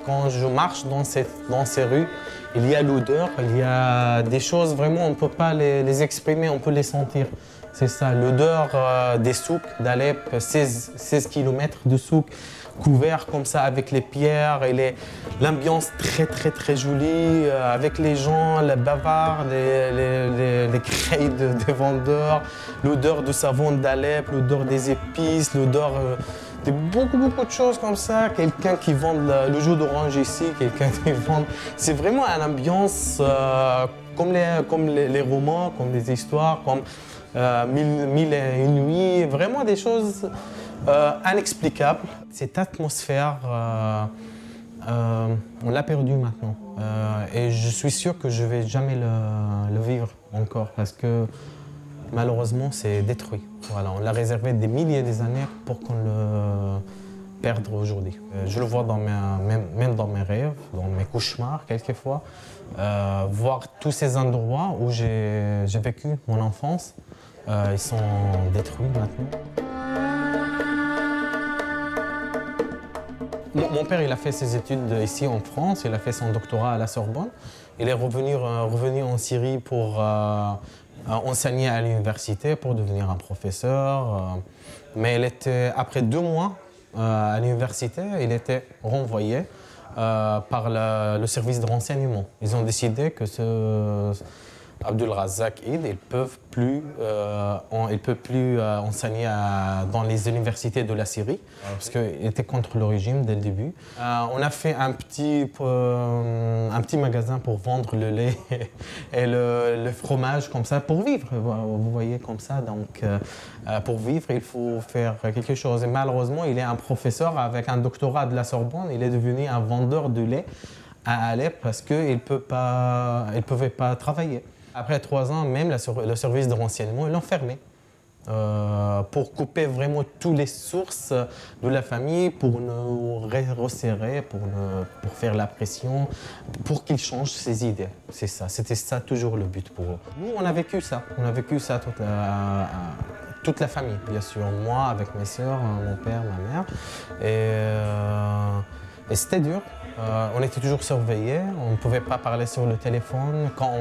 Quand je marche dans ces rues, il y a l'odeur, il y a des choses vraiment, on ne peut pas les exprimer, on peut les sentir. C'est ça, l'odeur des souks d'Alep, 16 km de souks couverts comme ça avec les pierres et l'ambiance très jolie avec les gens, les bavards, les cris des vendeurs, l'odeur du savon d'Alep, l'odeur des épices, l'odeur de beaucoup de choses comme ça. Quelqu'un qui vend le jus d'orange ici, quelqu'un qui vend... C'est vraiment une ambiance comme les romans, comme les histoires, comme Mille et une nuits, vraiment des choses inexplicables. Cette atmosphère, on l'a perdue maintenant. Et je suis sûr que je ne vais jamais le vivre encore parce que malheureusement c'est détruit. Voilà, on l'a réservé des milliers d'années pour qu'on le perde aujourd'hui. Je le vois même dans mes rêves, dans mes cauchemars quelquefois. Voir tous ces endroits où j'ai vécu mon enfance, ils sont détruits maintenant. Mon père, il a fait ses études ici en France, il a fait son doctorat à la Sorbonne. Il est revenu en Syrie pour enseigner à l'université, pour devenir un professeur. Mais après 2 mois à l'université, il était renvoyé par le service de renseignement. Ils ont décidé que Abdulrazak Eid, il ne peut plus enseigner dans les universités de la Syrie, parce qu'il était contre le régime dès le début. On a fait un petit magasin pour vendre le lait et le fromage comme ça, pour vivre, vous voyez, comme ça. Donc, pour vivre, il faut faire quelque chose. Et malheureusement, il est un professeur avec un doctorat de la Sorbonne. Il est devenu un vendeur de lait à Alep parce qu'il ne pouvait pas travailler. Après 3 ans, même le service de renseignement, ils l'ont fermé pour couper vraiment toutes les sources de la famille, pour nous resserrer, pour faire la pression, pour qu'ils changent ses idées. C'est ça, c'était ça toujours le but pour eux. Nous, on a vécu ça toute la famille, bien sûr. Moi, avec mes sœurs, mon père, ma mère. Et c'était dur. On était toujours surveillés, on ne pouvait pas parler sur le téléphone. Quand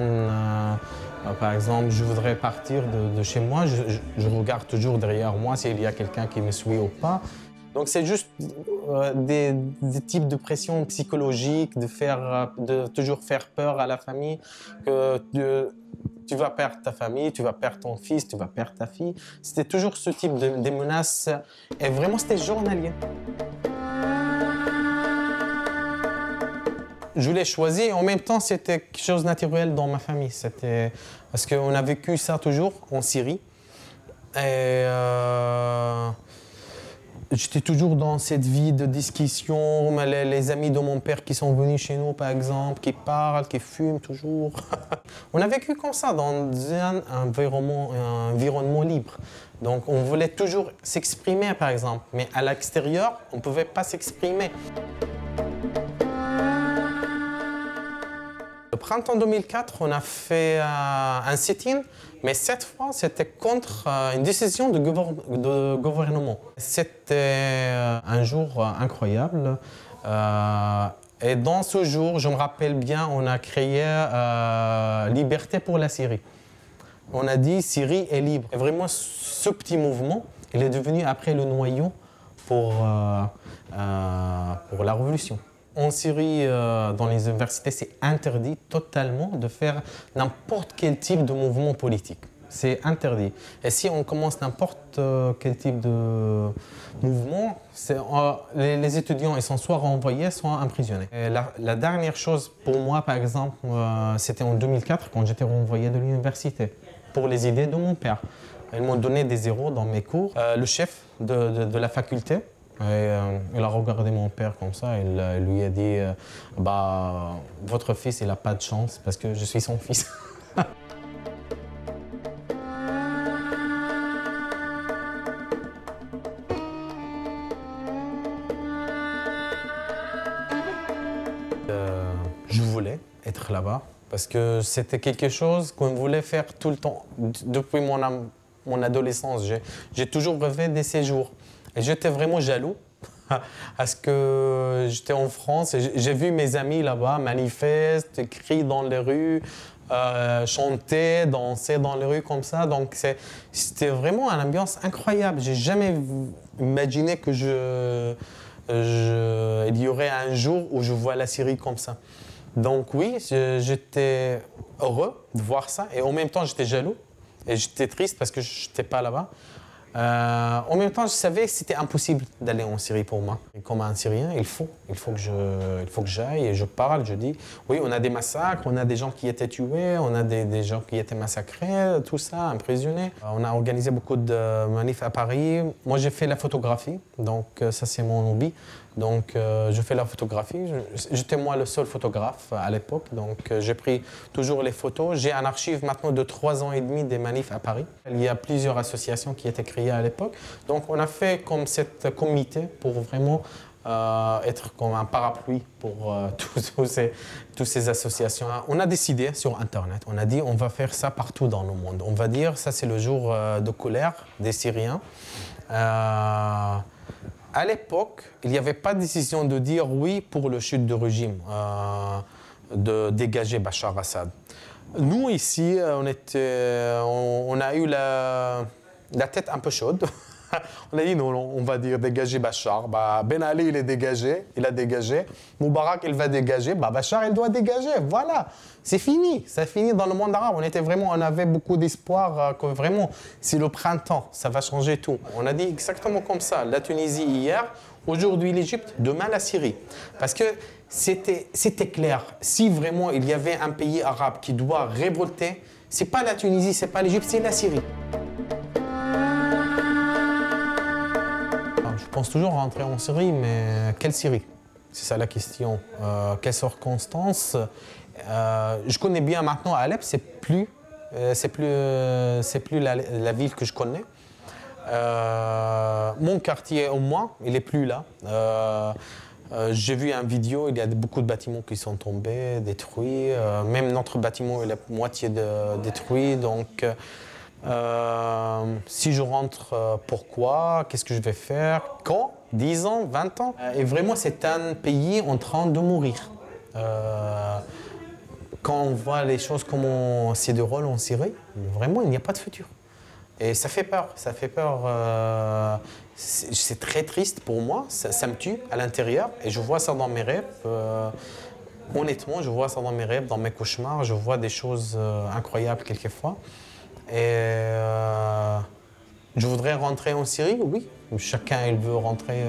par exemple, je voudrais partir de chez moi, je regarde toujours derrière moi s'il y a quelqu'un qui me suit ou pas. Donc c'est juste des types de pression psychologique, de toujours faire peur à la famille, que tu vas perdre ta famille, tu vas perdre ton fils, tu vas perdre ta fille. C'était toujours ce type de menaces et vraiment c'était journalier. Je l'ai choisi et en même temps c'était quelque chose de naturel dans ma famille. Parce qu'on a vécu ça toujours en Syrie. Et j'étais toujours dans cette vie de discussion. Les amis de mon père qui sont venus chez nous, par exemple, qui parlent, qui fument toujours. On a vécu comme ça, dans un environnement libre. Donc on voulait toujours s'exprimer, par exemple. Mais à l'extérieur, on ne pouvait pas s'exprimer. Le printemps 2004, on a fait un sit-in, mais cette fois, c'était contre une décision de gouvernement. C'était un jour incroyable. Et dans ce jour, je me rappelle bien, on a créé Liberté pour la Syrie. On a dit Syrie est libre. Et vraiment, ce petit mouvement, il est devenu après le noyau pour la révolution. En Syrie, dans les universités, c'est interdit totalement de faire n'importe quel type de mouvement politique. C'est interdit. Et si on commence n'importe quel type de mouvement, les étudiants ils sont soit renvoyés, soit emprisonnés. Et la dernière chose pour moi, par exemple, c'était en 2004, quand j'étais renvoyé de l'université, pour les idées de mon père. Ils m'ont donné des 0 dans mes cours. Le chef de la faculté, il a regardé mon père comme ça, il lui a dit votre fils, il n'a pas de chance parce que je suis son fils. Je voulais être là-bas parce que c'était quelque chose qu'on voulait faire tout le temps. Depuis mon adolescence, j'ai toujours rêvé des séjours. Et j'étais vraiment jaloux Parce que j'étais en France et j'ai vu mes amis là-bas manifester, crier dans les rues, chanter, danser dans les rues comme ça. Donc c'était vraiment une ambiance incroyable. J'ai jamais imaginé que il y aurait un jour où je vois la Syrie comme ça. Donc oui, j'étais heureux de voir ça et en même temps j'étais jaloux et j'étais triste parce que je n'étais pas là-bas. En même temps, je savais que c'était impossible d'aller en Syrie pour moi. Et comme un Syrien, il faut que j'aille et je parle, je dis, oui, on a des massacres, on a des gens qui étaient tués, on a des gens qui étaient massacrés, tout ça, emprisonnés. On a organisé beaucoup de manifs à Paris. Moi, j'ai fait la photographie, donc ça, c'est mon hobby. Donc, je fais la photographie. J'étais moi le seul photographe à l'époque, donc j'ai pris toujours les photos. J'ai un archive maintenant de 3 ans et demi des manifs à Paris. Il y a plusieurs associations qui étaient créées à l'époque. Donc, on a fait comme cette comité pour vraiment être comme un parapluie pour toutes ces associations. On a décidé sur Internet, on a dit on va faire ça partout dans le monde. On va dire ça c'est le jour de colère des Syriens. À l'époque, il n'y avait pas de décision de dire oui pour le chute du régime, de dégager Bachar Assad. Nous, ici, on a eu la tête un peu chaude. On a dit non, on va dire dégager Bachar. Ben Ali, il est dégagé, il a dégagé. Moubarak, il va dégager. Bachar, il doit dégager. Voilà, c'est fini. C'est fini dans le monde arabe. On avait beaucoup d'espoir que vraiment, c'est le printemps, ça va changer tout. On a dit exactement comme ça. La Tunisie hier, aujourd'hui l'Égypte, demain la Syrie. Parce que c'était clair. Si vraiment il y avait un pays arabe qui doit révolter, c'est pas la Tunisie, c'est pas l'Égypte, c'est la Syrie. Je pense toujours rentrer en Syrie, mais quelle Syrie? C'est ça la question. Quelles circonstances? Je connais bien maintenant Alep, c'est plus la ville que je connais. Mon quartier, au moins, il n'est plus là. J'ai vu une vidéo, il y a beaucoup de bâtiments qui sont tombés, détruits. Même notre bâtiment, il est moitié détruit. Donc, si je rentre, pourquoi? Qu'est-ce que je vais faire? Quand? 10 ans? 20 ans? Et vraiment, c'est un pays en train de mourir. Quand on voit les choses comme c'est de rôle en Syrie, vraiment, il n'y a pas de futur. Et ça fait peur, ça fait peur. C'est très triste pour moi, ça me tue à l'intérieur. Et je vois ça dans mes rêves. Honnêtement, je vois ça dans mes rêves, dans mes cauchemars. Je vois des choses incroyables quelquefois. Et je voudrais rentrer en Syrie, oui. Chacun il veut rentrer,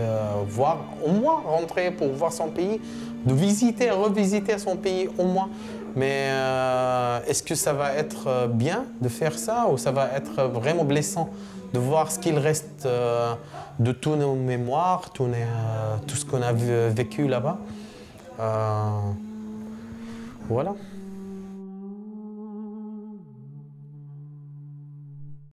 voir, au moins rentrer pour voir son pays, de visiter, revisiter son pays au moins. Mais est-ce que ça va être bien de faire ça ou ça va être vraiment blessant de voir ce qu'il reste de toutes nos mémoires, tout ce qu'on a vécu là-bas? Voilà.